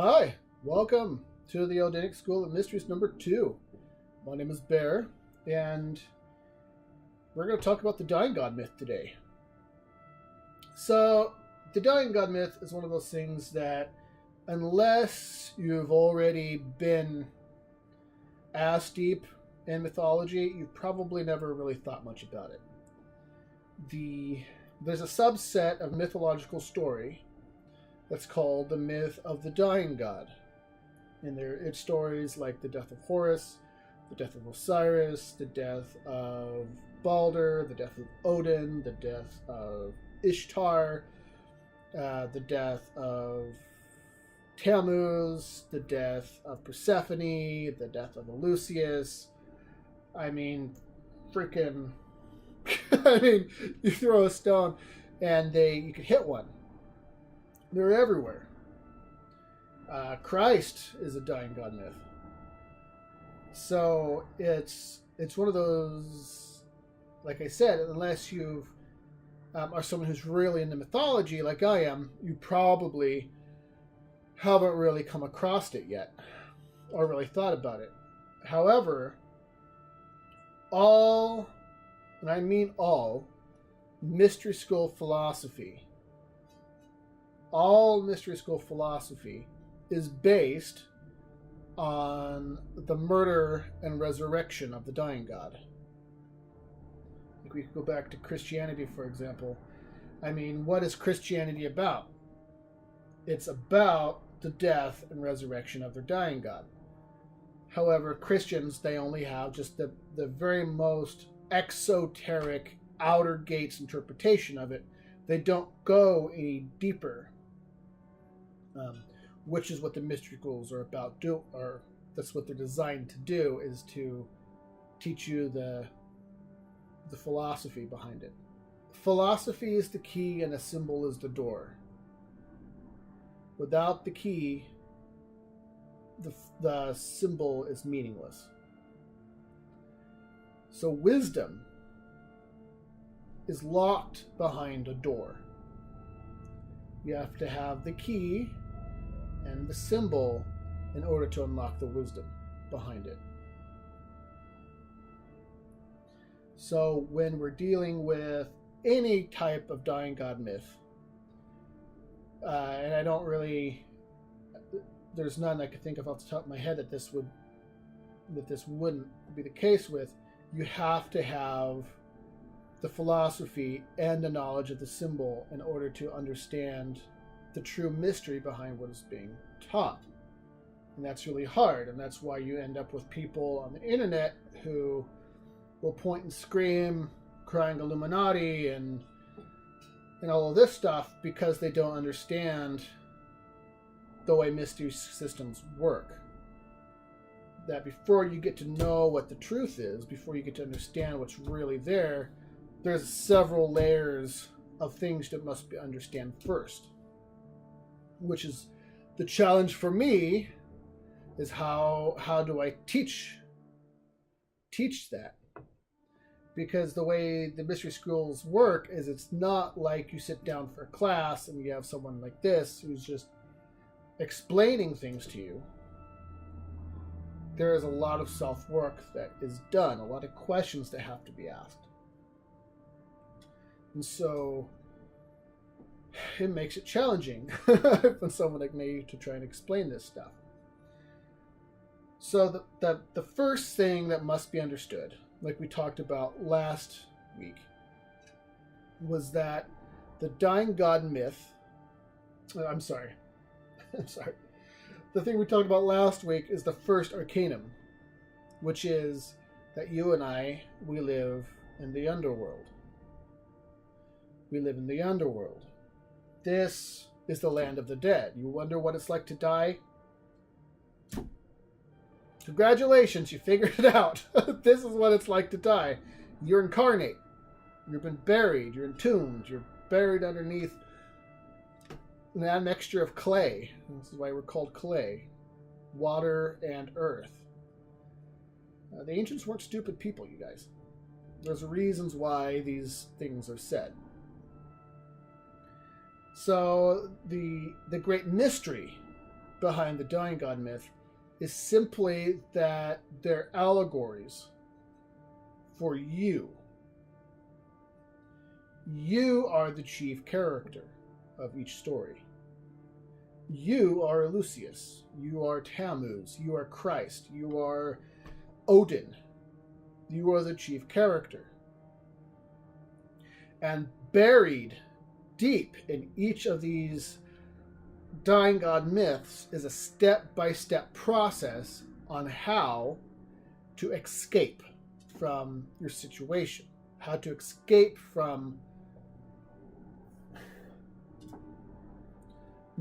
Hi, welcome to the Odin School of Mysteries number 2. My name is Bear, and we're going to talk about the Dying God myth today. So, the Dying God myth is one of those things that, unless you've already been ass deep in mythology, you've probably never really thought much about it. There's a subset of mythological story that's called the myth of the Dying God. And it's stories like the death of Horus, the death of Osiris, the death of Balder, the death of Odin, the death of Ishtar, the death of Tammuz, the death of Persephone, the death of Eleusis. I mean, freaking... you throw a stone and you could hit one. They're everywhere. Christ is a Dying God myth. So it's one of those, like I said, unless you are someone who's really into mythology like I am, you probably haven't really come across it yet or really thought about it. However, and I mean all, mystery school philosophy is based on the murder and resurrection of the Dying God. If we could go back to Christianity, for example. I mean, what is Christianity about? It's about the death and resurrection of their Dying God. However, Christians, they only have just the very most exoteric outer gates interpretation of it. They don't go any deeper, which is what the mystery schools are about. Or that's what they're designed to do, is to teach you the philosophy behind it. Philosophy is the key, and a symbol is the door. Without the key, the symbol is meaningless. So wisdom is locked behind a door. You have to have the key and the symbol in order to unlock the wisdom behind it. So when we're dealing with any type of Dying God myth, and I don't really, there's none I could think of off the top of my head that this wouldn't be the case with, you have to have the philosophy and the knowledge of the symbol in order to understand the true mystery behind what is being taught. And that's really hard, and that's why you end up with people on the internet who will point and scream, crying Illuminati and all of this stuff, because they don't understand the way mystery systems work. That before you get to know what the truth is, before you get to understand what's really there, there's several layers of things that must be understood first. Which is the challenge for me, is how do I teach that? Because the way the mystery schools work is, it's not like you sit down for a class and you have someone like this who's just explaining things to you. There is a lot of self-work that is done, a lot of questions that have to be asked. And so it makes it challenging for someone like me to try and explain this stuff. So the first thing that must be understood, like we talked about last week, was that the Dying God myth... I'm sorry. The thing we talked about last week is the first arcanum, which is that you and I, we live in the underworld. We live in the underworld. This is the land of the dead. You wonder what it's like to die? Congratulations, you figured it out. This is what it's like to die. You're incarnate. You've been buried. You're entombed. You're buried underneath that mixture of clay. This is why we're called clay. Water and earth. The ancients weren't stupid people, you guys. There's reasons why these things are said. So the great mystery behind the Dying God myth is simply that they're allegories for you. You are the chief character of each story. You are Lucius. You are Tammuz. You are Christ. You are Odin. You are the chief character. And buried deep in each of these Dying God myths is a step-by-step process on how to escape from your situation, how to escape from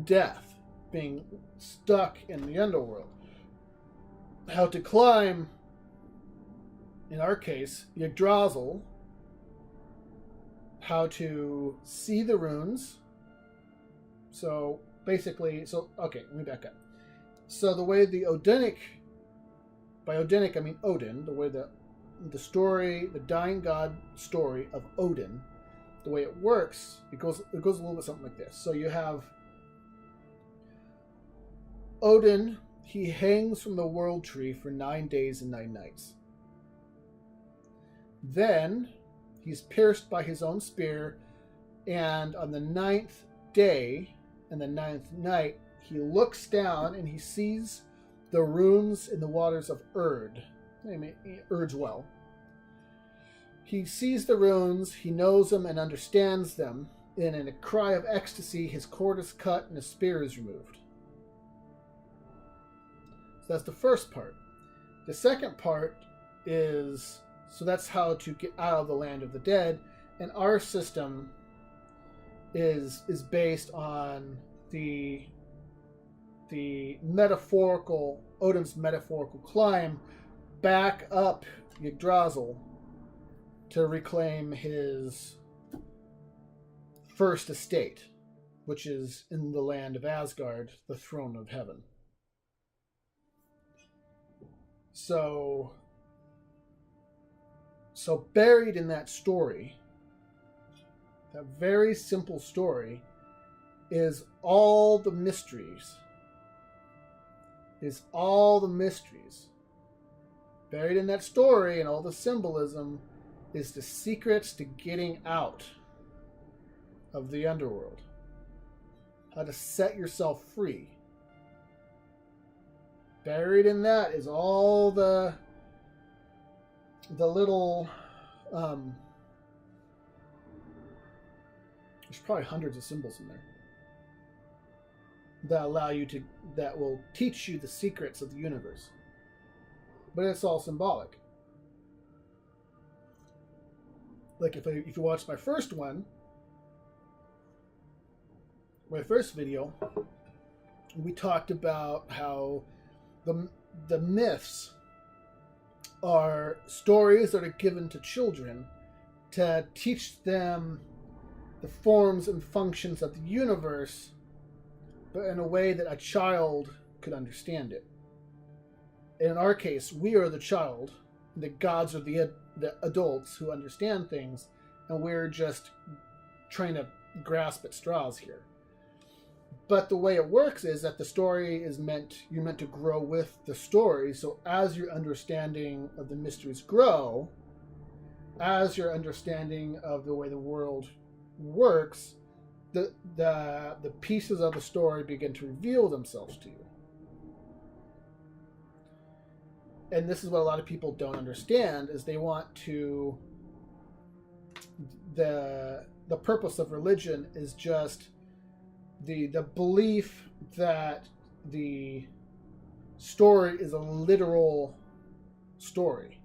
death, being stuck in the underworld, how to climb, in our case, Yggdrasil, how to see the runes. So basically, okay, let me back up. So the way the Odinic, by Odinic I mean Odin, the way the story, the Dying God story of Odin, the way it works, it goes a little bit something like this. So you have Odin, he hangs from the world tree for 9 days and 9 nights. Then he's pierced by his own spear, and on the 9th day and the 9th night, he looks down and he sees the runes in the waters of Erd. I mean, Erd's well. He sees the runes, he knows them and understands them, and in a cry of ecstasy, his cord is cut and his spear is removed. So that's the first part. The second part is, so that's how to get out of the land of the dead, and our system is based on the metaphorical, Odin's metaphorical climb back up Yggdrasil to reclaim his first estate, which is in the land of Asgard, the throne of heaven. So buried in that story, that very simple story, is all the mysteries. Buried in that story and all the symbolism is the secrets to getting out of the underworld. How to set yourself free. Buried in that is all the little there's probably hundreds of symbols in there that will teach you the secrets of the universe. But it's all symbolic. Like if you watch my first video, we talked about how the myths are stories that are given to children to teach them the forms and functions of the universe, but in a way that a child could understand it. In our case, we are the child, the gods are the adults who understand things, and we're just trying to grasp at straws here. But the way it works is that the story is you're meant to grow with the story. So as your understanding of the mysteries grow, as your understanding of the way the world works, the pieces of the story begin to reveal themselves to you. And this is what a lot of people don't understand, is they want to, the purpose of religion is just the belief that the story is a literal story.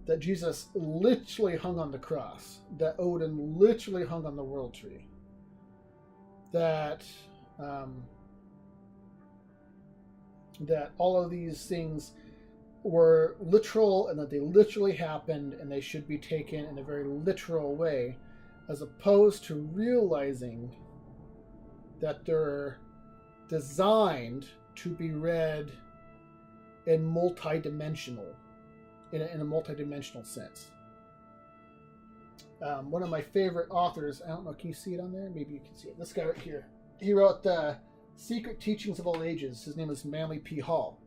That Jesus literally hung on the cross. That Odin literally hung on the world tree. That all of these things were literal and that they literally happened and they should be taken in a very literal way, as opposed to realizing that they're designed to be read in multidimensional, in a multidimensional sense. One of my favorite authors, I don't know, can you see it on there? Maybe you can see it. This guy right here. He wrote the Secret Teachings of All Ages. His name is Manly P. Hall.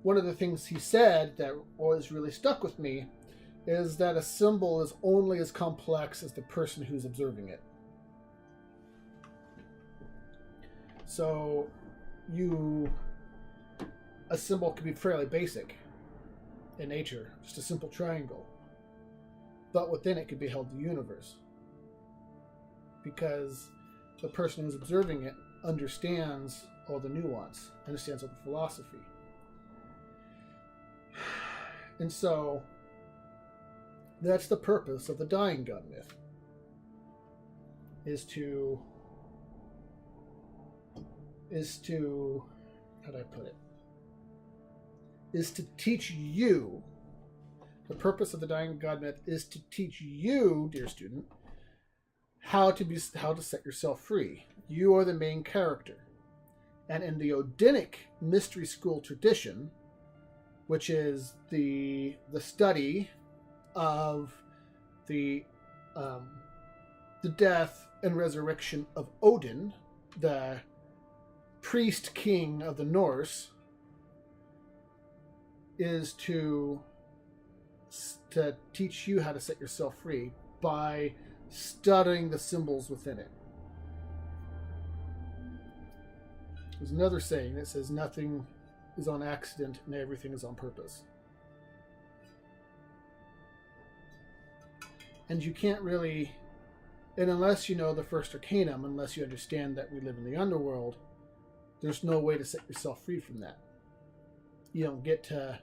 One of the things he said that always really stuck with me is that a symbol is only as complex as the person who's observing it. So a symbol can be fairly basic in nature, just a simple triangle. But within it could be held the universe. Because the person who's observing it understands all the nuance, understands all the philosophy. And so that's the purpose of the Dying God myth. Is to how do I put it? Is to teach you. The purpose of the Dying God myth is to teach you, dear student, how to set yourself free. You are the main character. And in the Odinic mystery school tradition, which is the study of the death and resurrection of Odin, the priest king of the Norse, is to teach you how to set yourself free by studying the symbols within it. There's another saying that says nothing is on accident and everything is on purpose. And you can't really, and unless you know the first arcanum, unless you understand that we live in the underworld, there's no way to set yourself free from that. You don't get to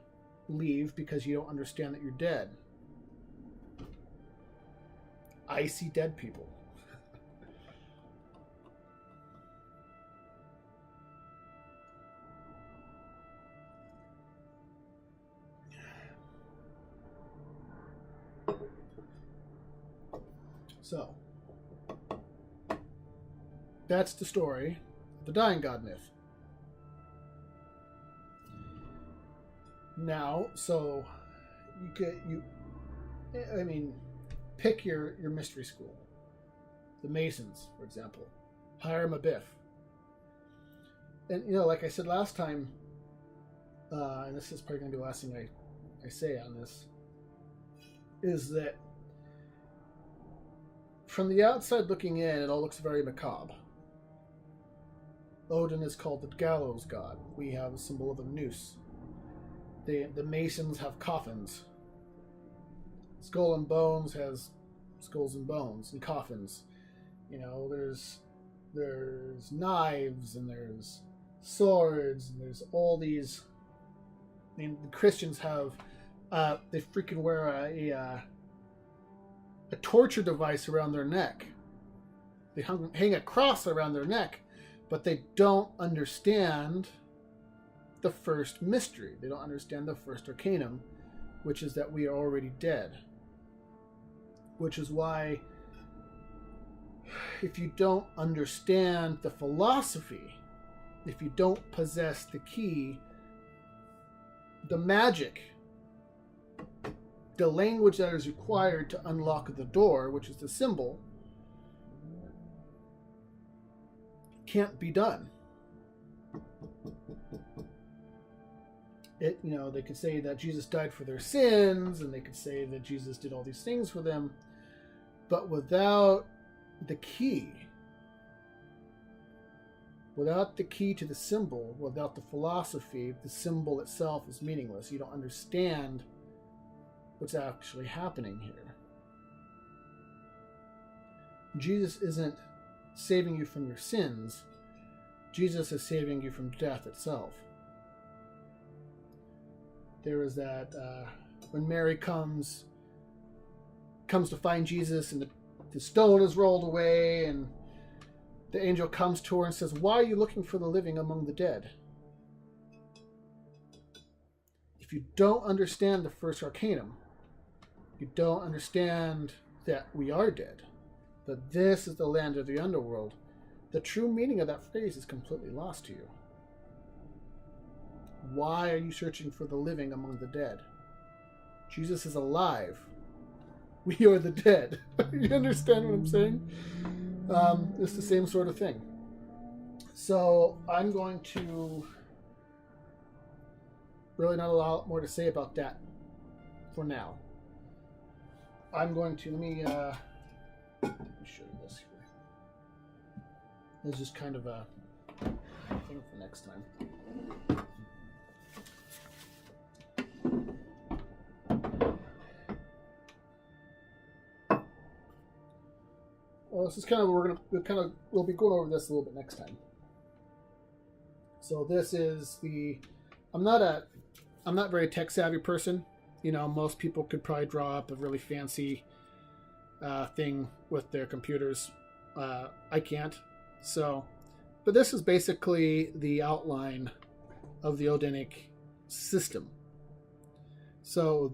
leave because you don't understand that you're dead. I see dead people. So, that's the story of the Dying God myth. Now, so pick your mystery school. The Masons, for example. Hiram Abiff. And, like I said last time, and this is probably going to be the last thing I say on this, is that from the outside looking in, it all looks very macabre. Odin is called the gallows god. We have a symbol of a noose. The Masons have coffins. Skull and Bones has skulls and bones and coffins. There's knives and there's swords and there's all these. The Christians have they freaking wear a torture device around their neck. They hang a cross around their neck, but they don't understand the first mystery. They don't understand the first arcanum, which is that we are already dead. Which is why, if you don't understand the philosophy, if you don't possess the key, the magic, the language that is required to unlock the door, which is the symbol, can't be done. They could say that Jesus died for their sins, and they could say that Jesus did all these things for them, but without the key to the symbol, without the philosophy, the symbol itself is meaningless. You don't understand what's actually happening here. Jesus isn't saving you from your sins. Jesus is saving you from death itself. There is that when Mary comes to find Jesus, and the stone is rolled away, and the angel comes to her and says, "Why are you looking for the living among the dead?" If you don't understand the first arcanum, you don't understand that we are dead, that this is the land of the underworld, the true meaning of that phrase is completely lost to you. Why are you searching for the living among the dead? Jesus is alive. We are the dead. You understand what I'm saying? It's the same sort of thing. So I'm going to really not a lot more to say about that for now. I'm going to let me show you this here. This is kind of a thing for next time. Well, this is kind of we'll be going over this a little bit next time. So this is I'm not very tech savvy person. You know, most people could probably draw up a really fancy thing with their computers. I can't. So, but this is basically the outline of the Odinic system. So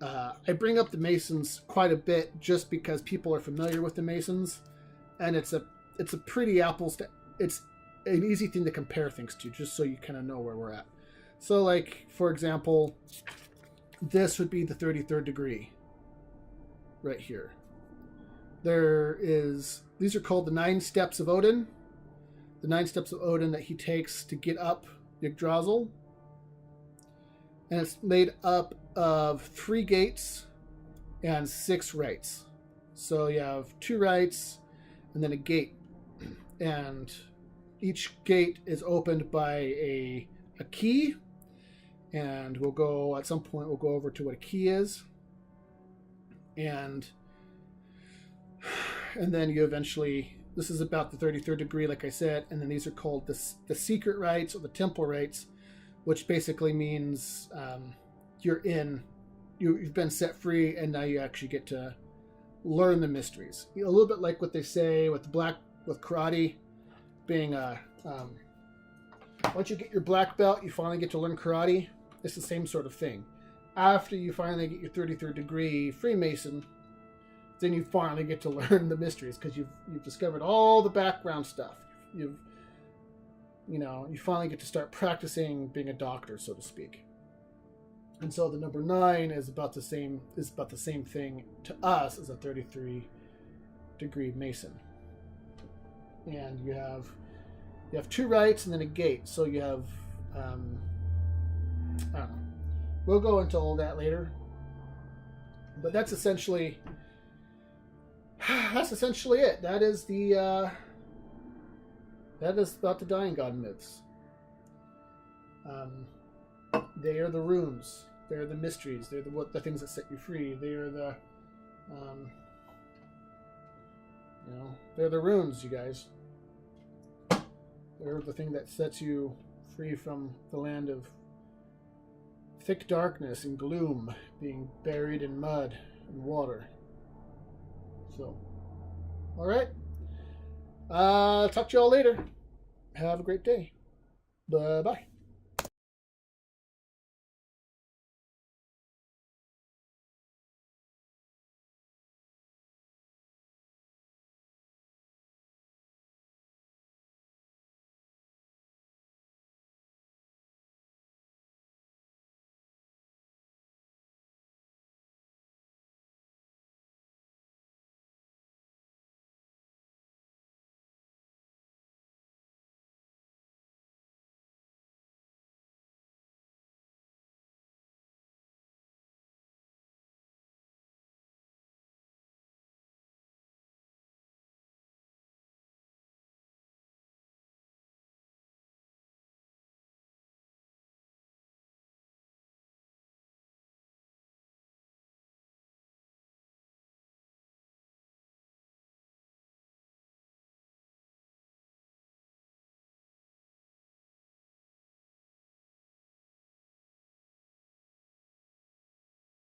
I bring up the Masons quite a bit just because people are familiar with the Masons, and it's a pretty it's an easy thing to compare things to, just so you kind of know where we're at. So, like, for example, this would be the 33rd degree right here. These are called the 9 steps of Odin. The 9 steps of Odin that he takes to get up Yggdrasil. And it's made up of 3 gates and 6 rites. So you have 2 rites and then a gate. And each gate is opened by a key. And at some point we'll go over to what a key is. And then you eventually, this is about the 33rd degree, like I said, and then these are called the secret rites or the temple rites, which basically means you've been set free, and now you actually get to learn the mysteries. A little bit like what they say with karate being once you get your black belt, you finally get to learn karate. It's the same sort of thing. After you finally get your 33rd degree Freemason, then you finally get to learn the mysteries because you've discovered all the background stuff. You finally get to start practicing being a doctor, so to speak. And so the number 9 is about the same thing to us as a 33 degree Mason. And you have 2 rites and then a gate. So you have I don't know. We'll go into all that later. But that's essentially it. That is about the Dying God myths. They are the runes. They are the mysteries. They're the things that set you free. They are they're the runes, you guys. They're the thing that sets you free from the land of thick darkness and gloom, being buried in mud and water. So, all right. Talk to y'all later. Have a great day. Bye-bye.